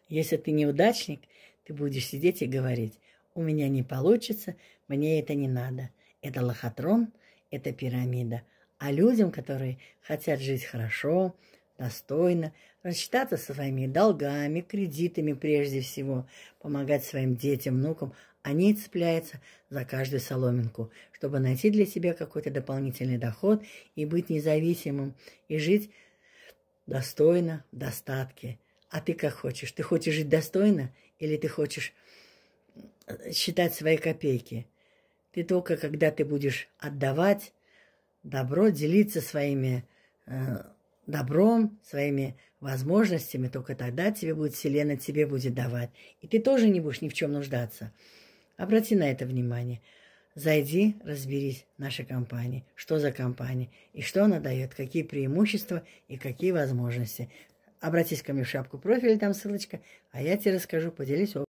Если ты неудачник, ты будешь сидеть и говорить: у меня не получится, мне это не надо. Это лохотрон, это пирамида. А людям, которые хотят жить хорошо, достойно, рассчитаться со своими долгами, кредитами прежде всего, помогать своим детям, внукам, они цепляются за каждую соломинку, чтобы найти для себя какой-то дополнительный доход и быть независимым, и жить достойно, в достатке. А ты как хочешь? Ты хочешь жить достойно или ты хочешь считать свои копейки? Ты только когда ты будешь отдавать добро, делиться своими добром, своими возможностями, только тогда тебе будет Вселенная, тебе будет давать. И ты тоже не будешь ни в чем нуждаться. Обрати на это внимание. Зайди, разберись в нашей компании, что за компания, и что она дает, какие преимущества и какие возможности. Обратись ко мне в шапку профиля, там ссылочка, а я тебе расскажу, поделюсь опытом.